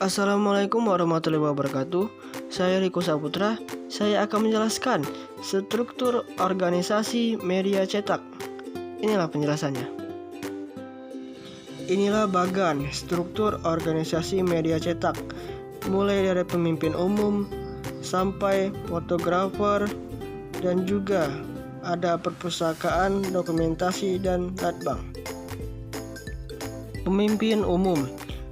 Assalamualaikum warahmatullahi wabarakatuh. Saya Riko Saputra. Saya akan menjelaskan struktur organisasi media cetak. Inilah penjelasannya. Inilah bagan struktur organisasi media cetak, mulai dari pemimpin umum sampai fotografer, dan juga ada perpustakaan, dokumentasi, dan latbang. Pemimpin umum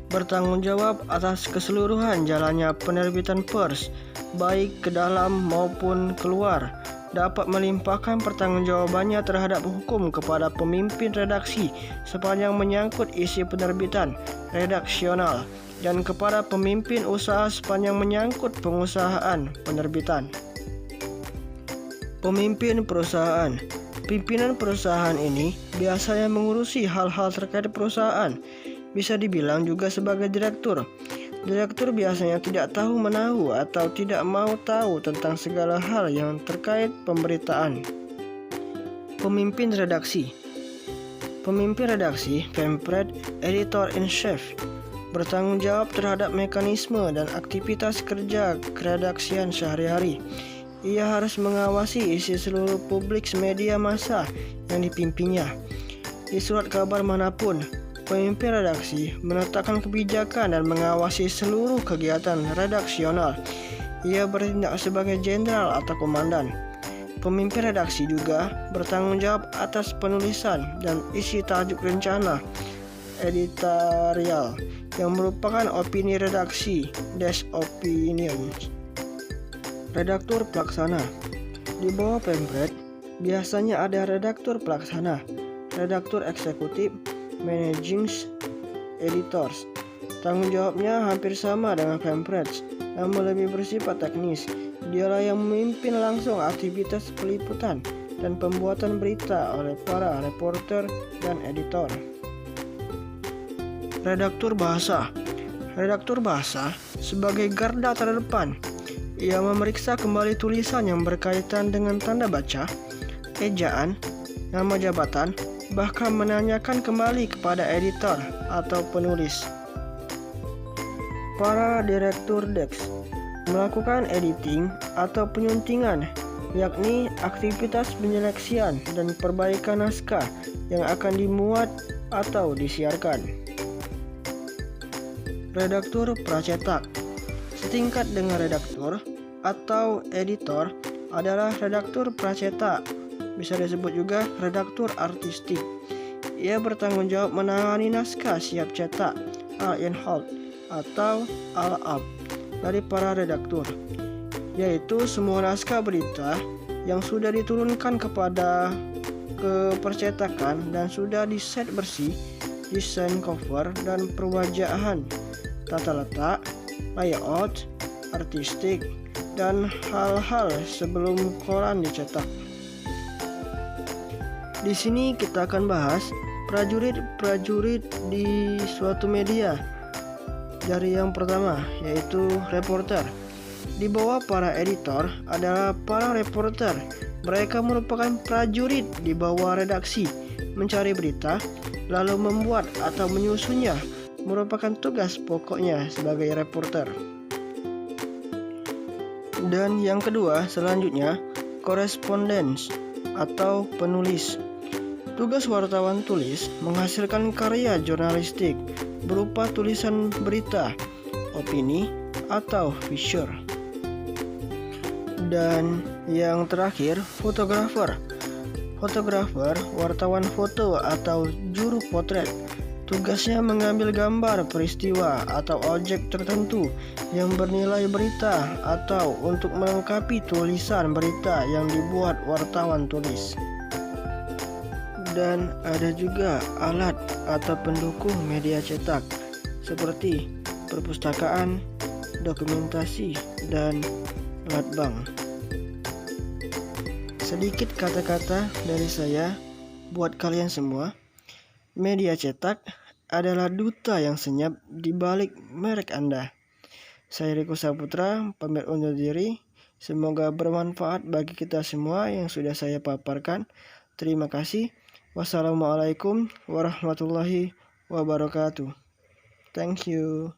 bertanggung jawab atas keseluruhan jalannya penerbitan pers, baik ke dalam maupun keluar, dapat melimpahkan pertanggungjawabannya terhadap hukum kepada pemimpin redaksi sepanjang menyangkut isi penerbitan redaksional, dan kepada pemimpin usaha sepanjang menyangkut pengusahaan penerbitan. Pemimpin perusahaan. Pimpinan perusahaan ini biasanya mengurusi hal-hal terkait perusahaan. Bisa dibilang juga sebagai direktur. Direktur biasanya tidak tahu menahu atau tidak mau tahu tentang segala hal yang terkait pemberitaan. Pemimpin redaksi. Pemimpin redaksi, pempret, editor-in-chief, bertanggung jawab terhadap mekanisme dan aktivitas kerja keredaksian sehari-hari. Ia harus mengawasi isi seluruh publik media massa yang dipimpinnya. Di surat kabar manapun, pemimpin redaksi menetapkan kebijakan dan mengawasi seluruh kegiatan redaksional. Ia bertindak sebagai jenderal atau komandan. Pemimpin redaksi juga bertanggung jawab atas penulisan dan isi tajuk rencana editorial yang merupakan opini redaksi, opinions. Redaktur pelaksana. Di bawah pempret biasanya ada redaktur pelaksana, redaktur eksekutif, managing editors. Tanggung jawabnya hampir sama dengan pempret, namun lebih bersifat teknis. Dialah yang memimpin langsung aktivitas peliputan dan pembuatan berita oleh para reporter dan editor. Redaktur bahasa. Redaktur bahasa sebagai garda terdepan. Ia memeriksa kembali tulisan yang berkaitan dengan tanda baca, ejaan, nama jabatan, bahkan menanyakan kembali kepada editor atau penulis. Para direktur desk melakukan editing atau penyuntingan, yakni aktivitas penyeleksian dan perbaikan naskah yang akan dimuat atau disiarkan. Redaktur pracetak. Setingkat dengan redaktur atau editor adalah redaktur pracetak. Bisa disebut juga redaktur artistik. Ia bertanggung jawab menangani naskah siap cetak al-in-halt atau al-up dari para redaktur, yaitu semua naskah berita yang sudah diturunkan kepada percetakan dan sudah diset bersih, desain cover dan perwajahan, tata letak, layout, artistik, dan hal-hal sebelum koran dicetak. Di sini kita akan bahas prajurit-prajurit di suatu media. Dari yang pertama yaitu reporter. Di bawah para editor adalah para reporter. Mereka merupakan prajurit di bawah redaksi, mencari berita, lalu membuat atau menyusunnya merupakan tugas pokoknya sebagai reporter. Dan yang kedua selanjutnya, korespondens atau penulis. Tugas wartawan tulis menghasilkan karya jurnalistik berupa tulisan berita, opini, atau feature. Dan yang terakhir, fotografer. Fotografer, wartawan foto atau juru potret. Tugasnya mengambil gambar peristiwa atau objek tertentu yang bernilai berita atau untuk melengkapi tulisan berita yang dibuat wartawan tulis. Dan ada juga alat atau pendukung media cetak seperti perpustakaan, dokumentasi, dan latbang. Sedikit kata-kata dari saya buat kalian semua. Media cetak adalah duta yang senyap di balik merek Anda. Saya Riko Saputra, pamit undur diri. Semoga bermanfaat bagi kita semua yang sudah saya paparkan. Terima kasih. Wassalamualaikum warahmatullahi wabarakatuh. Thank you.